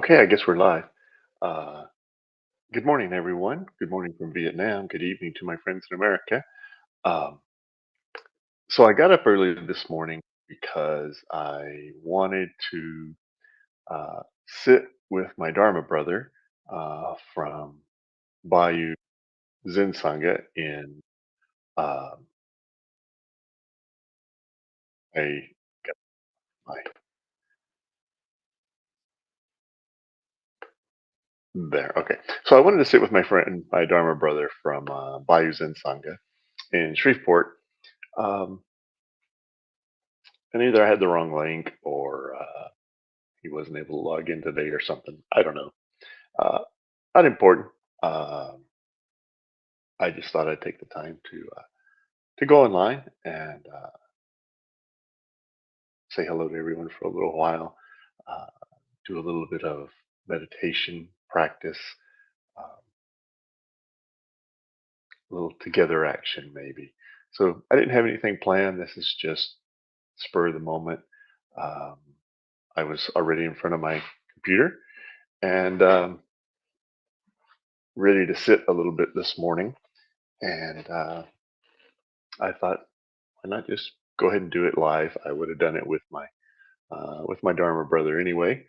Okay, I guess we're live. Uh, Good morning, everyone. Good morning from Vietnam. Good evening to my friends in America. Um, so I got up early this morning because I wanted to sit with my Dharma brother from Bayou Zen Sangha in um, a my, there. Okay, so I wanted to sit with my friend, my Dharma brother from Bayou Zen Sangha in Shreveport. Um, and either I had the wrong link or he wasn't able to log in today or something. I don't know. Uh, Not important. Um, I just thought I'd take the time to go online and say hello to everyone for a little while. Uh, do a little bit of meditation practice, a little together action maybe. So I didn't have anything planned. This is just spur of the moment. Um, I was already in front of my computer and ready to sit a little bit this morning. And I thought, why not just go ahead and do it live? I would have done it with my Dharma brother anyway.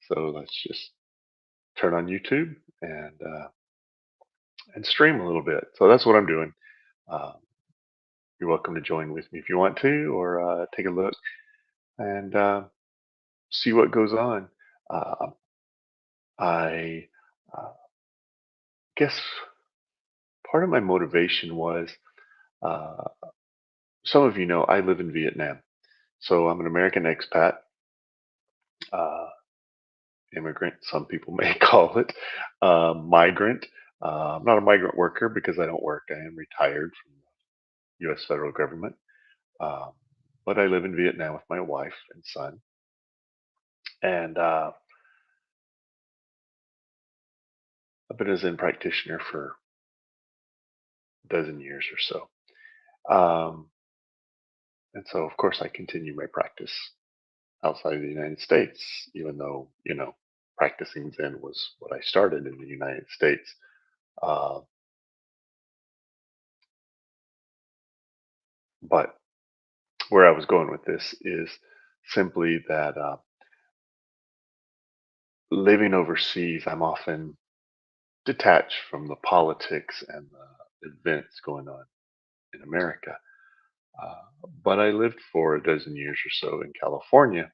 So let's just turn on YouTube and stream a little bit. So that's what I'm doing. Um, you're welcome to join with me if you want to, or take a look and see what goes on. Uh, I guess part of my motivation was uh, some of you know I live in Vietnam, so I'm an American expat. Uh, Immigrant, some people may call it, migrant. I'm not a migrant worker because I don't work. I am retired from the U.S. federal government, um, but I live in Vietnam with my wife and son, and I've been a Zen practitioner for a dozen years or so. And so, of course, I continue my practice outside of the United States, even though practicing Zen was what I started in the United States. Uh, but where I was going with this is simply that living overseas, I'm often detached from the politics and the events going on in America. Uh, but I lived for a dozen years or so in California,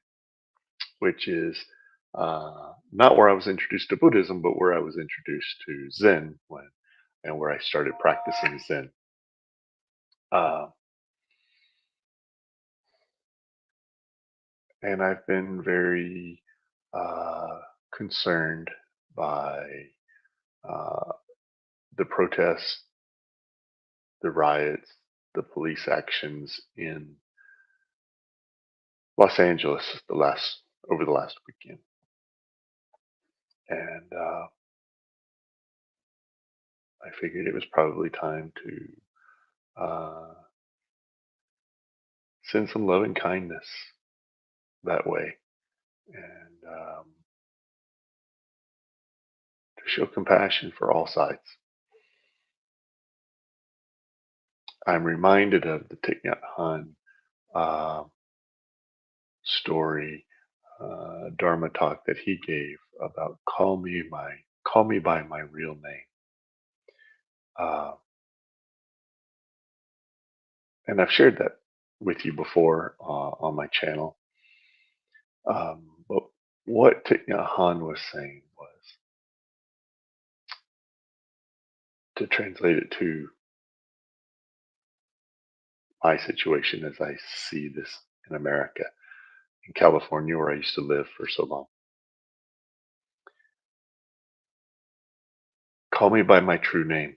which is not where I was introduced to Buddhism, but where I was introduced to Zen and where I started practicing Zen. Uh, and I've been very uh, concerned by uh, the protests, the riots, the police actions in Los Angeles over the last weekend, and I figured it was probably time to send some love and kindness that way, and to show compassion for all sides. I'm reminded of the Thich Nhat Hanh uh, story, Dharma talk that he gave about call me by my real name. Uh, and I've shared that with you before on my channel. But what Thich Nhat Hanh was saying was, to translate it to my situation as I see this in America, in California, where I used to live for so long. Call me by my true name.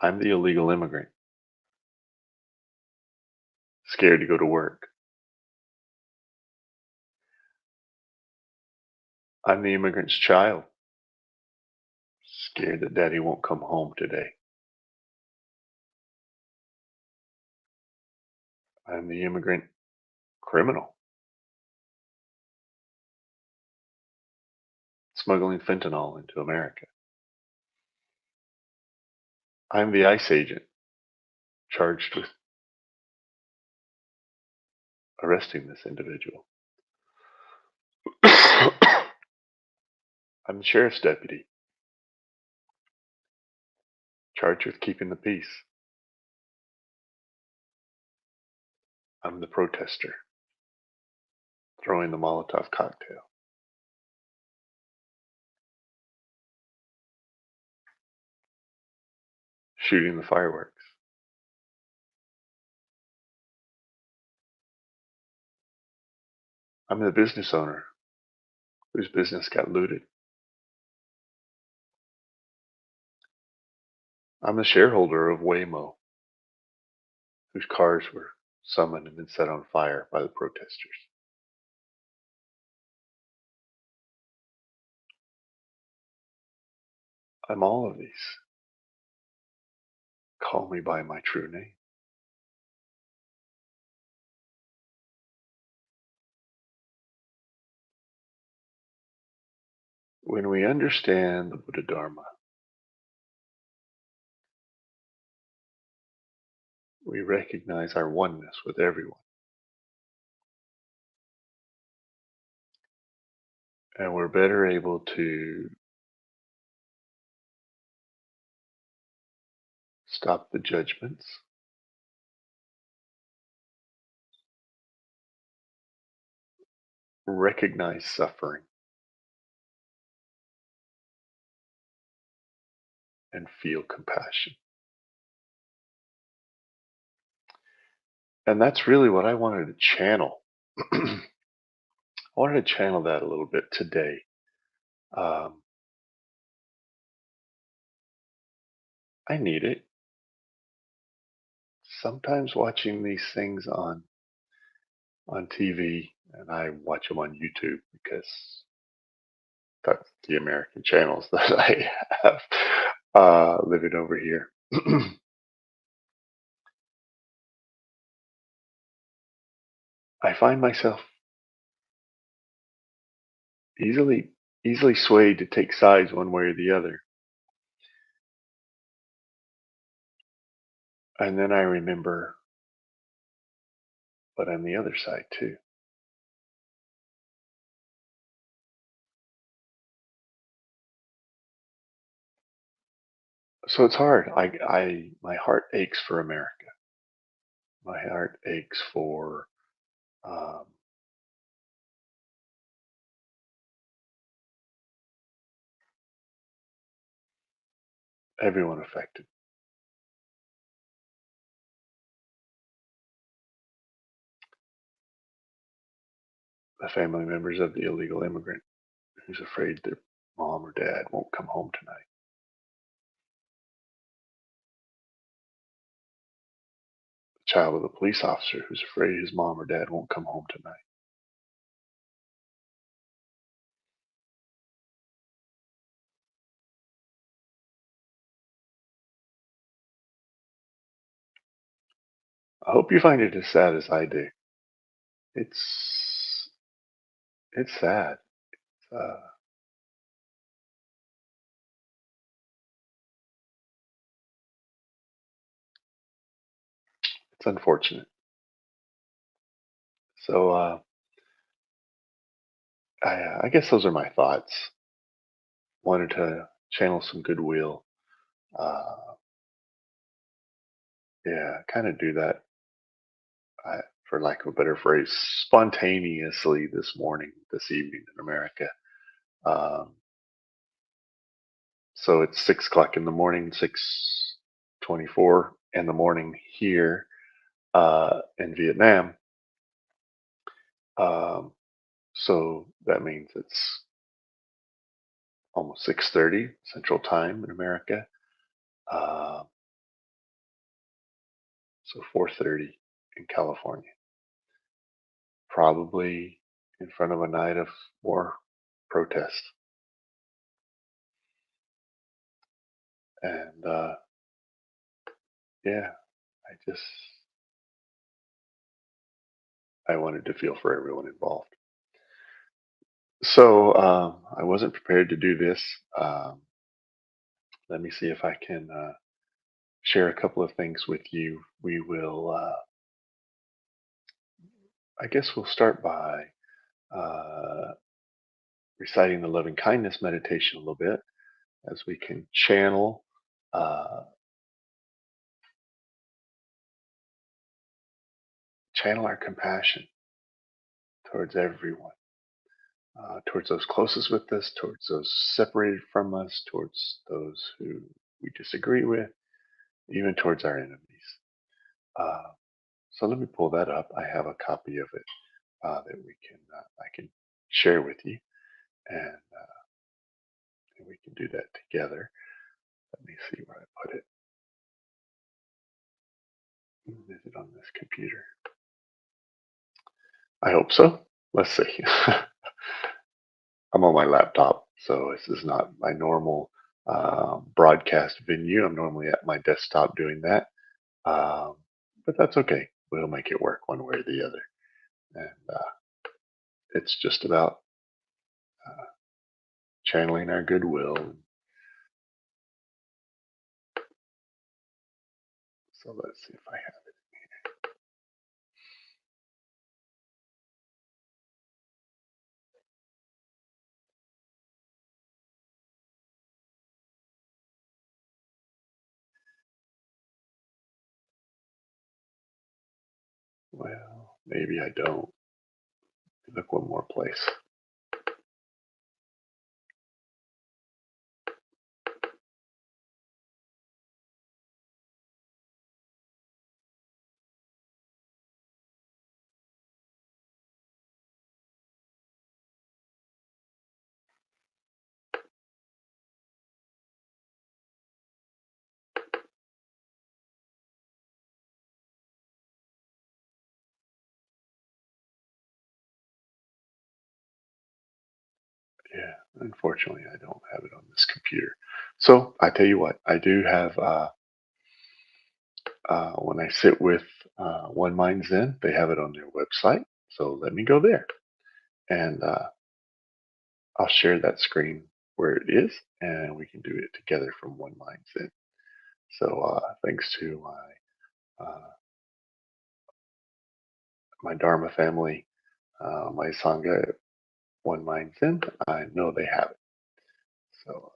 I'm the illegal immigrant, scared to go to work. I'm the immigrant's child, scared that daddy won't come home today. I'm the immigrant criminal, smuggling fentanyl into America. I'm the ICE agent charged with arresting this individual. I'm the sheriff's deputy charged with keeping the peace. I'm the protester throwing the Molotov cocktail. Shooting the fireworks. I'm the business owner whose business got looted. I'm the shareholder of Waymo whose cars were summoned and then set on fire by the protesters. I'm all of these. Call me by my true name. When we understand the Buddha Dharma, we recognize our oneness with everyone, and we're better able to stop the judgments, recognize suffering, and feel compassion. And that's really what I wanted to channel. I wanted to channel that a little bit today. Um, I need it. Sometimes watching these things on TV, and I watch them on YouTube because that's the American channels that I have living over here. I find myself easily easily swayed to take sides one way or the other, and then I remember, but I'm the other side too. So it's hard. My heart aches for America. My heart aches for um, everyone affected. The family members of the illegal immigrant who's afraid their mom or dad won't come home tonight. The child of the police officer who's afraid his mom or dad won't come home tonight. I hope you find it as sad as I do. It's it's sad. Uh, it's unfortunate. So I guess those are my thoughts. Wanted to channel some goodwill. Uh, yeah, kind of do that, for lack of a better phrase, spontaneously this evening in America. Um, so it's 6 o'clock in the morning, 6:24 in the morning here in Vietnam. Um, so that means it's almost 6:30 Central Time in America. Uh, so 4:30 in California. Probably in front of a night of more protest. And yeah, I just I wanted to feel for everyone involved. I wasn't prepared to do this. Um, Let me see if I can share a couple of things with you. I guess we'll start by uh, reciting the loving kindness meditation a little bit as we can uh, channel our compassion towards everyone, towards those closest with us, towards those separated from us, towards those who we disagree with, even towards our enemies. Uh, so let me pull that up. I have a copy of it that I can share with you, and we can do that together. Let me see where I put it. Is it on this computer? I hope so. Let's see. I'm on my laptop, so this is not my normal broadcast venue. I'm normally at my desktop doing that, um, but that's okay. We'll make it work one way or the other. And it's just about uh, channeling our goodwill. So let's see if I have it. Well, maybe I don't. Look one more place. Yeah, unfortunately, I don't have it on this computer. So I tell you what, I do have. When I sit with One Mind Zen, they have it on their website. So let me go there, and I'll share that screen where it is, and we can do it together from One Mind Zen. So thanks to my Dharma family, my Sangha, One Mind Zen, I know they have it. So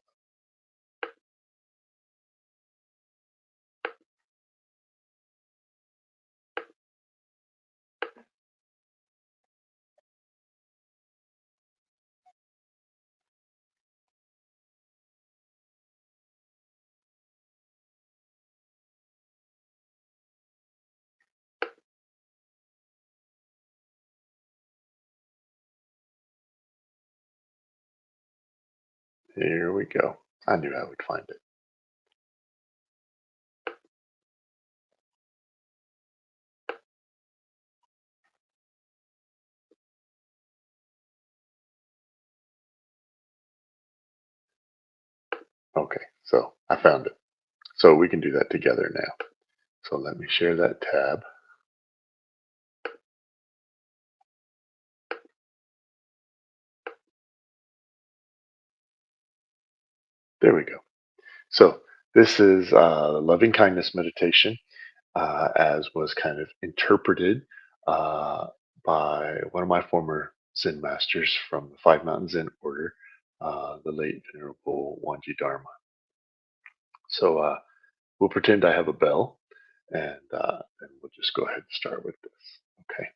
here we go. I knew I would find it. Okay, so I found it. So we can do that together now. So let me share that tab. There we go. So this is loving kindness meditation, as was kind of interpreted uh, by one of my former Zen masters from the Five Mountain Zen Order, the late Venerable Wanji Dharma. So we'll pretend I have a bell, and we'll just go ahead and start with this. Okay.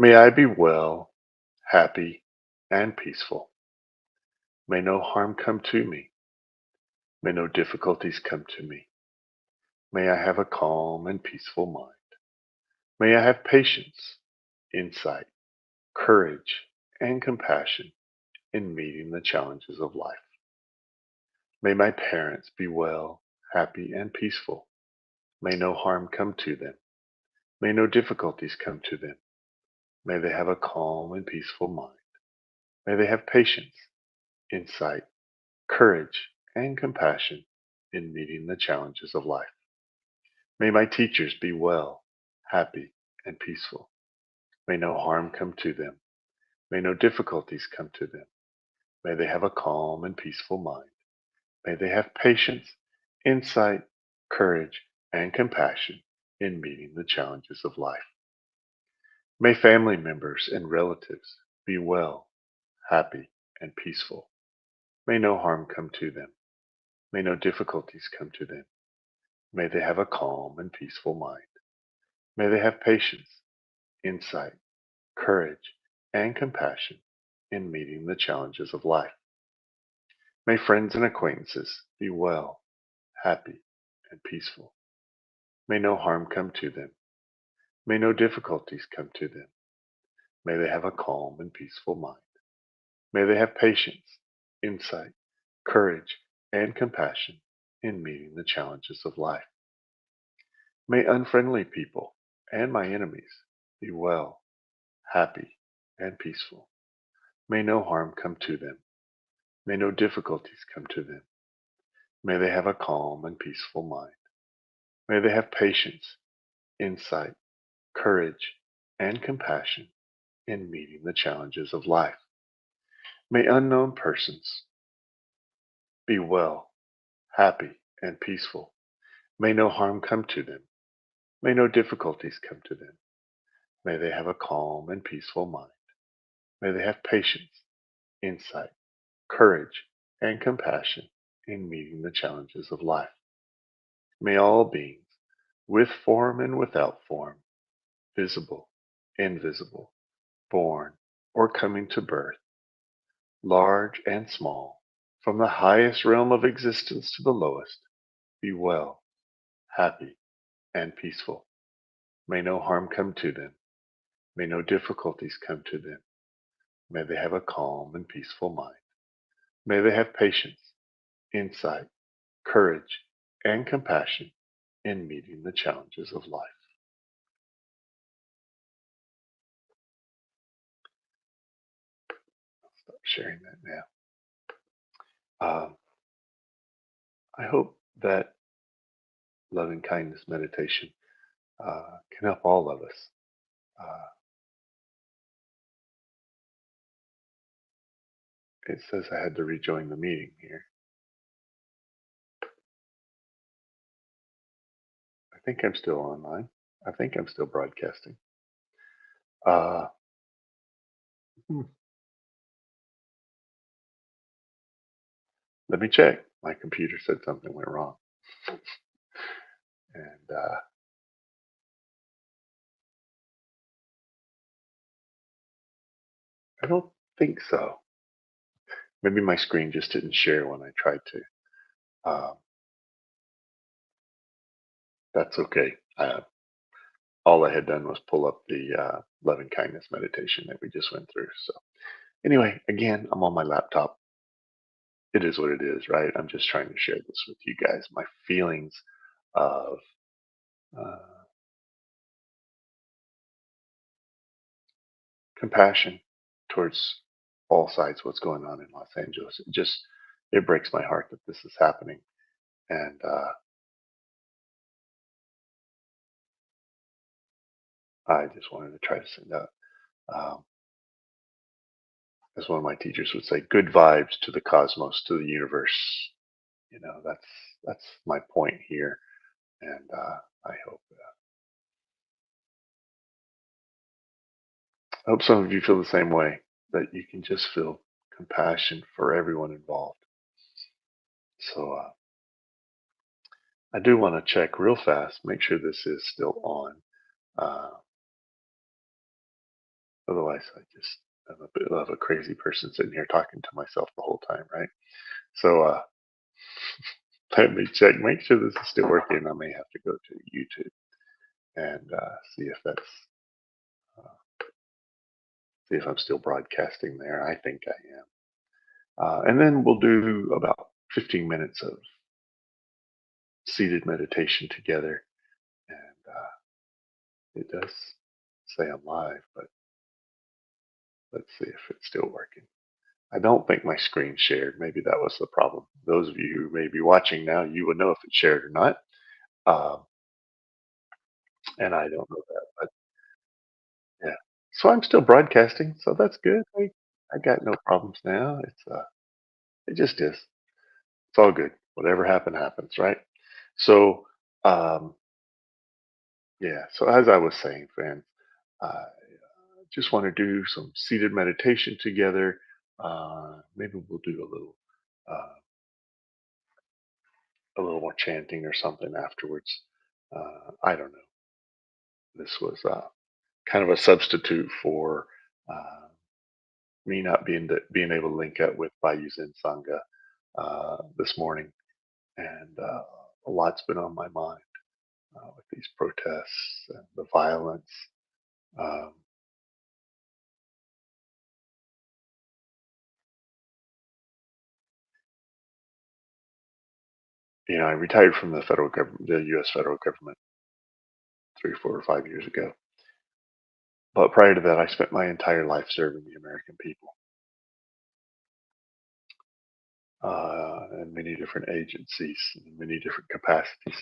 May I be well, happy, and peaceful. May no harm come to me. May no difficulties come to me. May I have a calm and peaceful mind. May I have patience, insight, courage, and compassion in meeting the challenges of life. May my parents be well, happy, and peaceful. May no harm come to them. May no difficulties come to them. May they have a calm and peaceful mind. May they have patience, insight, courage, and compassion in meeting the challenges of life. May my teachers be well, happy, and peaceful. May no harm come to them. May no difficulties come to them. May they have a calm and peaceful mind. May they have patience, insight, courage, and compassion in meeting the challenges of life. May family members and relatives be well, happy, and peaceful. May no harm come to them. May no difficulties come to them. May they have a calm and peaceful mind. May they have patience, insight, courage, and compassion in meeting the challenges of life. May friends and acquaintances be well, happy, and peaceful. May no harm come to them. May no difficulties come to them. May they have a calm and peaceful mind. May they have patience, insight, courage, and compassion in meeting the challenges of life. May unfriendly people and my enemies be well, happy, and peaceful. May no harm come to them. May no difficulties come to them. May they have a calm and peaceful mind. May they have patience, insight, courage, and compassion in meeting the challenges of life. May unknown persons be well, happy, and peaceful. May no harm come to them. May no difficulties come to them. May they have a calm and peaceful mind. May they have patience, insight, courage, and compassion in meeting the challenges of life. May all beings, with form and without form, visible, invisible, born, or coming to birth, large and small, from the highest realm of existence to the lowest, be well, happy, and peaceful. May no harm come to them. May no difficulties come to them. May they have a calm and peaceful mind. May they have patience, insight, courage, and compassion in meeting the challenges of life. Stop sharing that now. Um, I hope that loving kindness meditation can help all of us. Uh, it says I had to rejoin the meeting here. I think I'm still online. I think I'm still broadcasting. Uh, hmm, Let me check. My computer said something went wrong. And I don't think so. Maybe my screen just didn't share when I tried to. That's okay. All I had done was pull up the loving kindness meditation that we just went through. So, anyway, again, I'm on my laptop. It is what it is, right? I'm just trying to share this with you guys. My feelings of uh, compassion towards all sides, what's going on in Los Angeles. It breaks my heart that this is happening. And I just wanted to try to send out, um, as one of my teachers would say, good vibes to the cosmos, to the universe. That's my point here. And I hope some of you feel the same way, that you can just feel compassion for everyone involved. So I do want to check real fast, make sure this is still on. Uh, Otherwise, I just am a bit of a crazy person sitting here talking to myself the whole time, right? So let me check, make sure this is still working. I may have to go to YouTube and see if I'm still broadcasting there. I think I am. And then we'll do about 15 minutes of seated meditation together. And it does say I'm live, but let's see if it's still working. I don't think my screen shared. Maybe that was the problem. Those of you who may be watching now, you would know if it shared or not. Um, and I don't know that, but yeah. So I'm still broadcasting, so that's good. I got no problems now. It just is. It's all good. Whatever happened happens, right? So um, yeah. So as I was saying, friends, I just want to do some seated meditation together. Maybe we'll do a little more chanting or something afterwards. I don't know. This was kind of a substitute for uh, me not being able to link up with Bayou Zen Sangha this morning, and a lot's been on my mind with these protests and the violence. Um, I retired from the federal government, the U.S. federal government, 3, 4, or 5 years ago. But prior to that, I spent my entire life serving the American people in many different agencies, in many different capacities.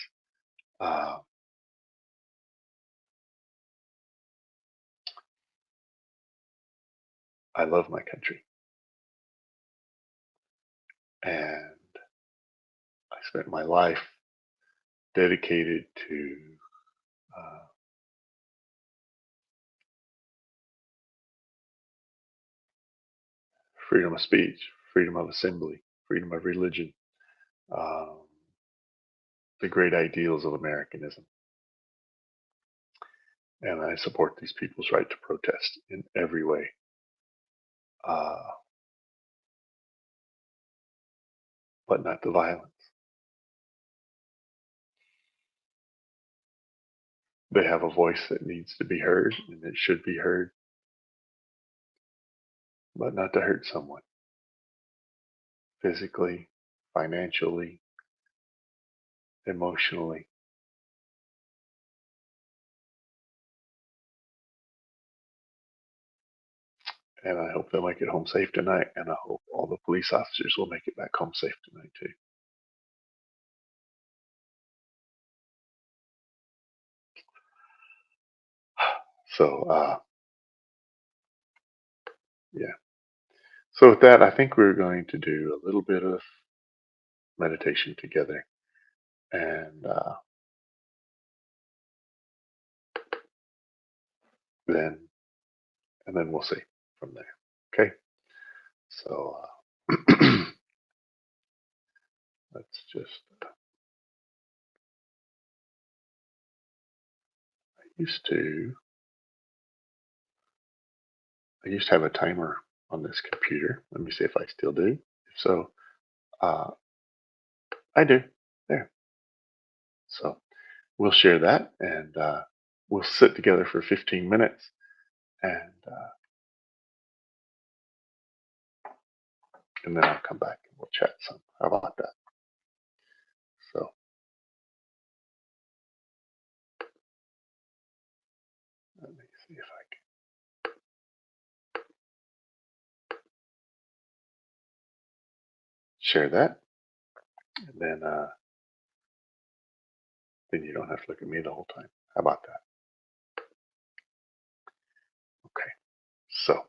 Uh, I love my country, and I spent my life dedicated to uh, freedom of speech, freedom of assembly, freedom of religion, um, the great ideals of Americanism. And I support these people's right to protest in every way. Uh, but not the violence. They have a voice that needs to be heard and it should be heard, but not to hurt someone physically, financially, emotionally. And I hope they'll make it home safe tonight. And I hope all the police officers will make it back home safe tonight, too. So, yeah. So, with that, I think we're going to do a little bit of meditation together. And then and then we'll see from there. Okay. So let's just used to I used to have a timer on this computer. Let me see if I still do. If so, uh, I do. There. So we'll share that, and we'll sit together for 15 minutes, and then I'll come back and we'll chat some. How about that? So let me see if I can share that, and then you don't have to look at me the whole time. How about that? Okay. So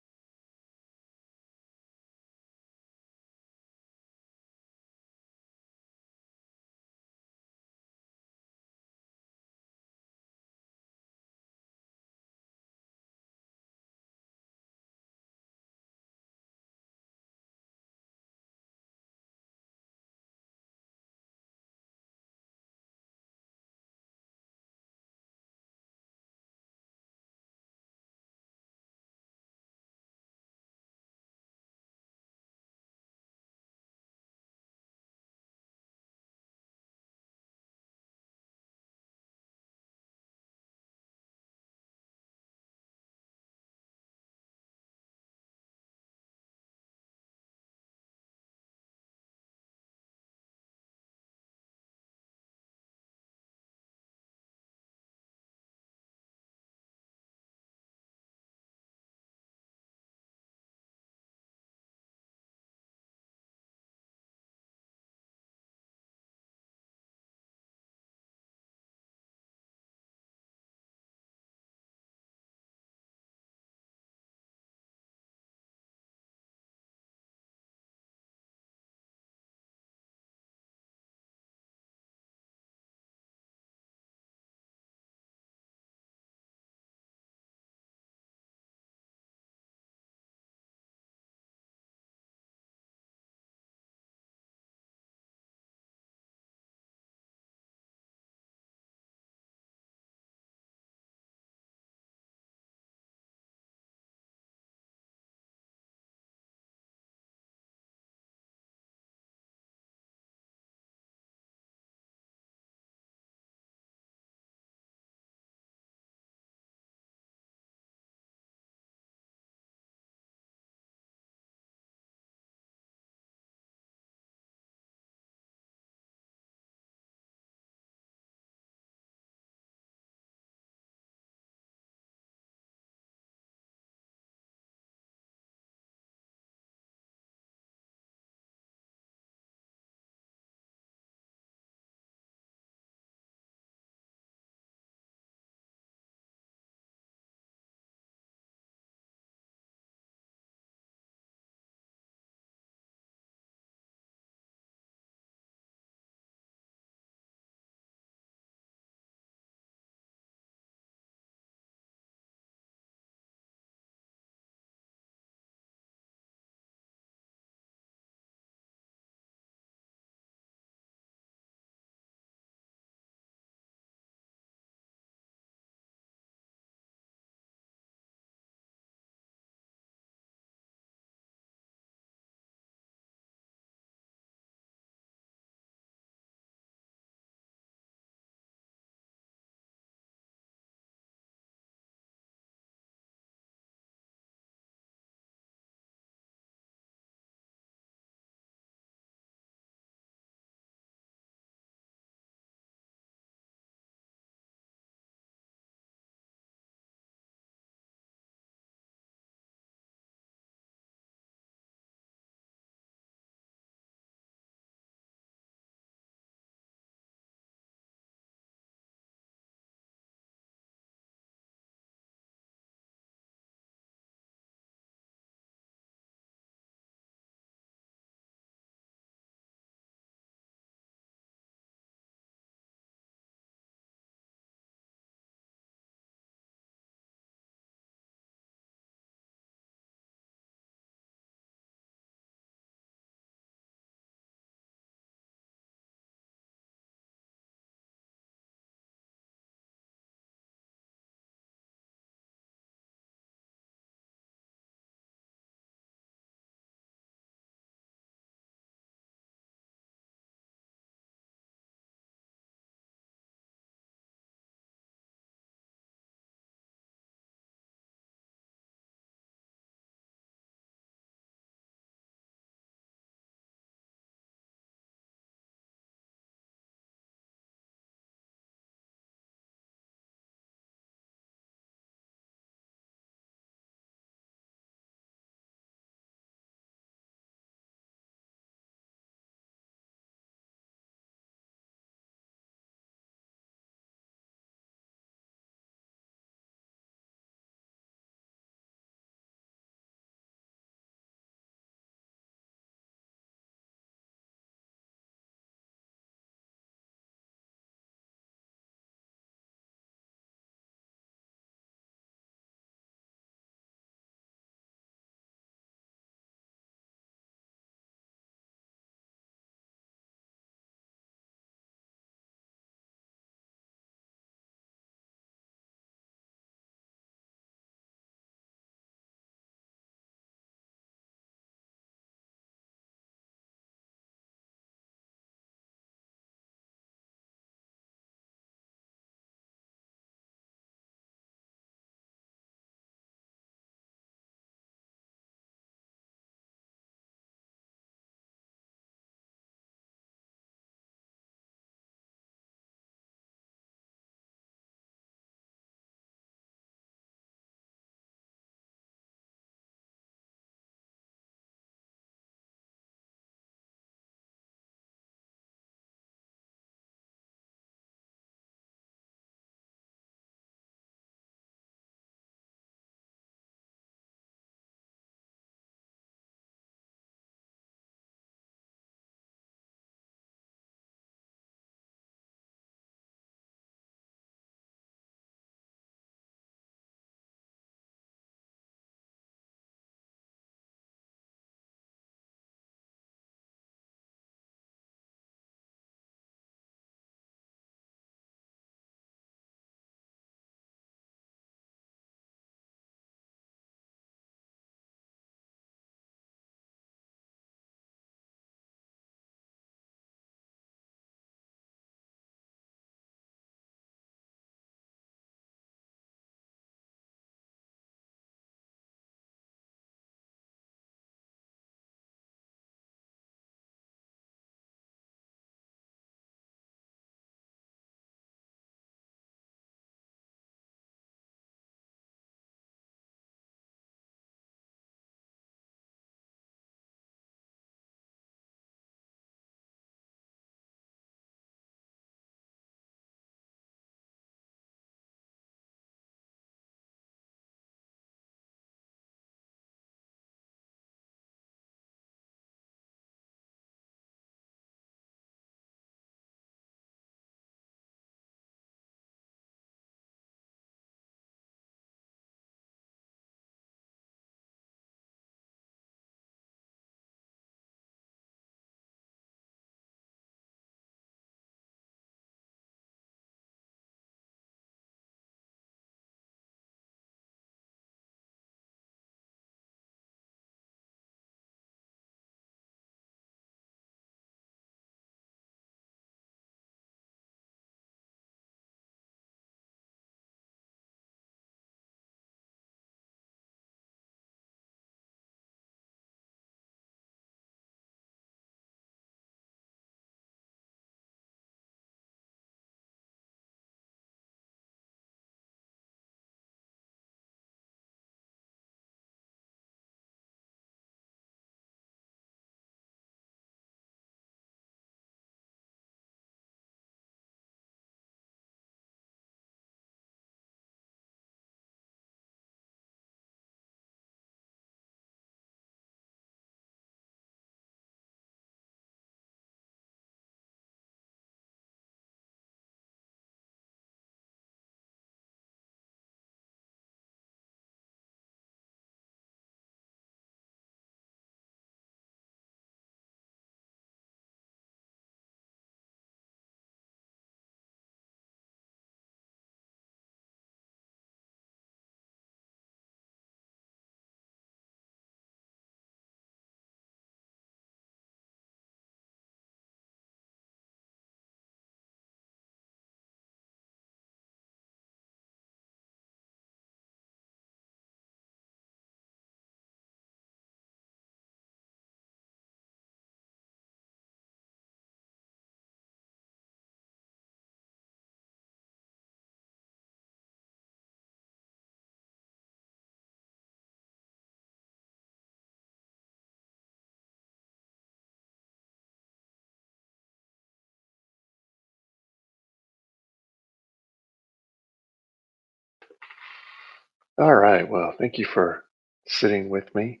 All right. Well, thank you for sitting with me.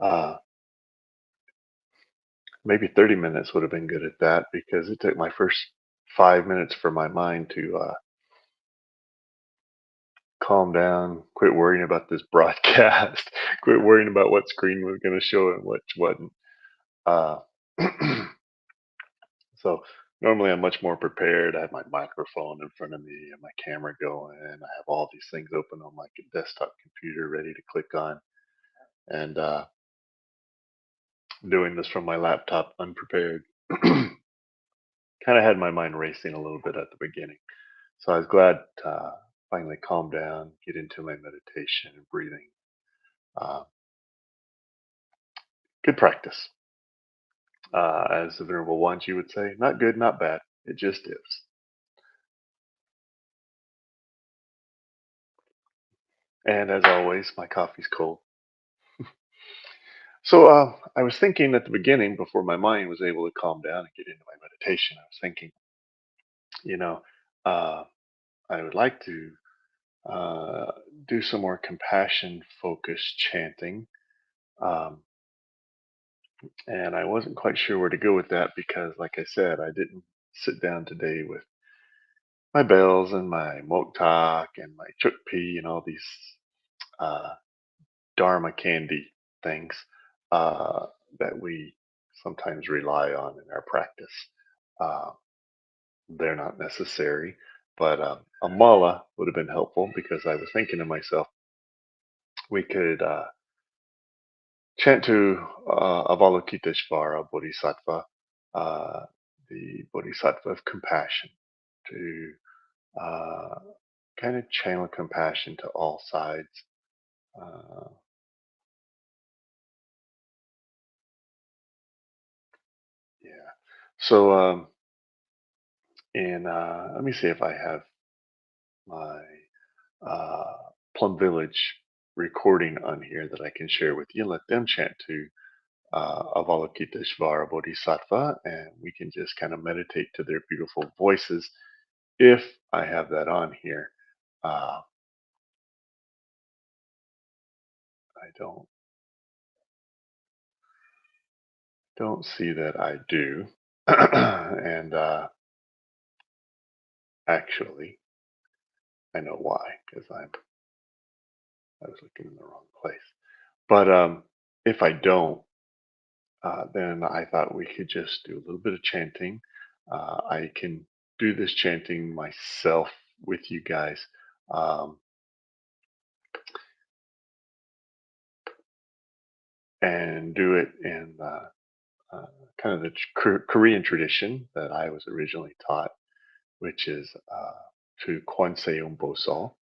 Uh, Maybe 30 minutes would have been good at that because it took my first 5 minutes for my mind to calm down, quit worrying about this broadcast, quit worrying about what screen was going to show and which wasn't. Uh, so normally I'm much more prepared. I have my microphone in front of me and my camera going. I have all these things open on my desktop computer ready to click on. And doing this from my laptop unprepared kind of had my mind racing a little bit at the beginning. So I was glad to finally calm down, get into my meditation and breathing. Uh, Good practice. As the Venerable Ones, you would say, not good, not bad. It just is. And as always, my coffee's cold. So I was thinking at the beginning, before my mind was able to calm down and get into my meditation, I was thinking, you know, uh, I would like to uh, do some more compassion focused chanting. Um, and I wasn't quite sure where to go with that because, like I said, I didn't sit down today with my bells and my moktak and my chukpi and all these uh, dharma candy things uh, that we sometimes rely on in our practice. Uh, they're not necessary, but a mala would have been helpful because I was thinking to myself, we could chant to Avalokiteshvara Bodhisattva, uh, the Bodhisattva of compassion, to uh, kind of channel compassion to all sides. Uh, yeah. So, and let me see if I have my uh, Plum Village recording on here that I can share with you. Let them chant to Avalokiteshvara Bodhisattva, and we can just kind of meditate to their beautiful voices if I have that on here. Uh, I don't see that I do, and actually, I know why because I was looking in the wrong place. But if I don't, then I thought we could just do a little bit of chanting. I can do this chanting myself with you guys. Um, and do it in uh, kind of the Korean tradition that I was originally taught, which is to Kwanseum Bosal.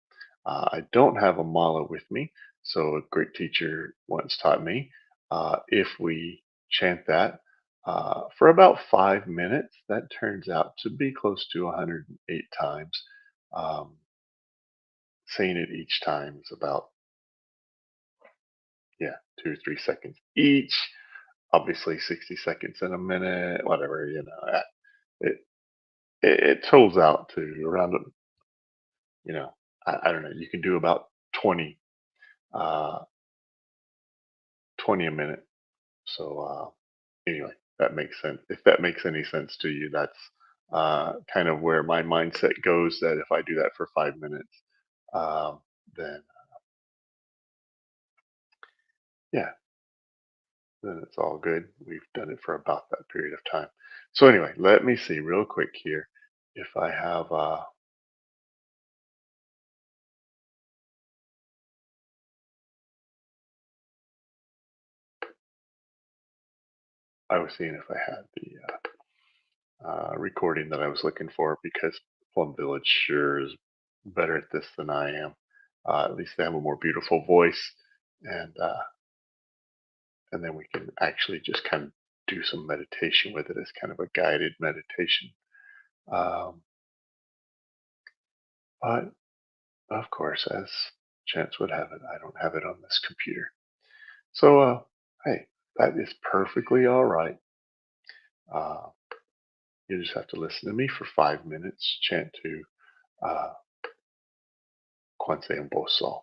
I don't have a mala with me, so a great teacher once taught me if we chant that for about 5 minutes, that turns out to be close to 108 times. Um, Saying it each time is about, yeah, 2 or 3 seconds each. Obviously, 60 seconds in a minute, whatever, it, it totals out to around, I don't know, you can do about 20 uh, 20 a minute. So anyway, that makes sense. If that makes any sense to you, that's kind of where my mindset goes. That if I do that for 5 minutes, um, then yeah, then it's all good. We've done it for about that period of time. So anyway, let me see real quick here if I have. I was seeing if I had the recording that I was looking for because Plum Village sure is better at this than I am. At least they have a more beautiful voice, and and then we can actually just kind of do some meditation with it as kind of a guided meditation. Um, but of course, as chance would have it, I don't have it on this computer. So, hey, that is perfectly all right. Uh, you just have to listen to me for 5 minutes, chant to uh, Kwanse and Bosal.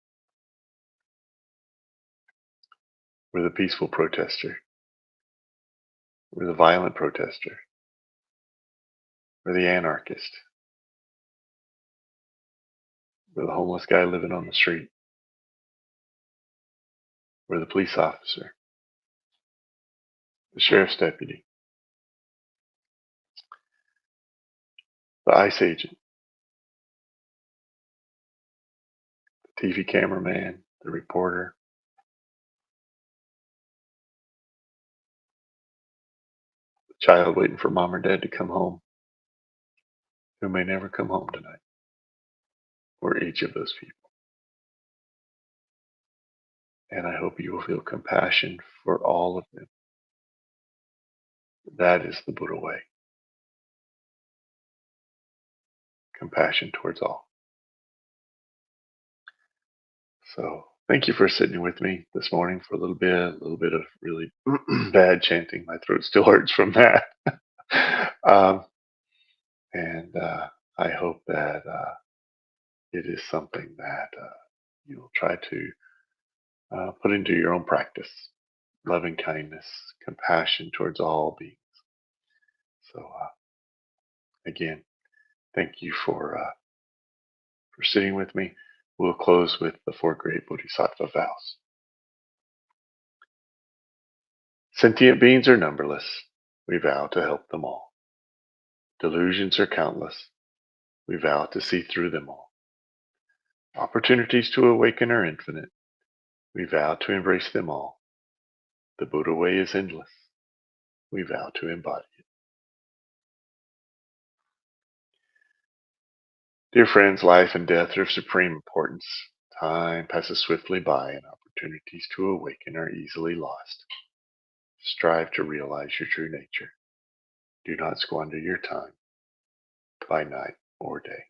We're the peaceful protester. We're the violent protester. We're the anarchist. We're the homeless guy living on the street. We're the police officer, the sheriff's deputy, the ICE agent, the TV cameraman, the reporter, the child waiting for mom or dad to come home, who may never come home tonight. We're each of those people. And I hope you will feel compassion for all of them. That is the Buddha way. Compassion towards all. So thank you for sitting with me this morning for a little bit of really bad chanting. My throat still hurts from that. um, and I hope that it is something that you'll try to put into your own practice. Loving kindness, compassion towards all beings. So again, thank you for sitting with me. We'll close with the four great Bodhisattva vows. Sentient beings are numberless. We vow to help them all. Delusions are countless. We vow to see through them all. Opportunities to awaken are infinite. We vow to embrace them all. The Buddha way is endless. We vow to embody it. Dear friends, life and death are of supreme importance. Time passes swiftly by, and opportunities to awaken are easily lost. Strive to realize your true nature. Do not squander your time by night or day.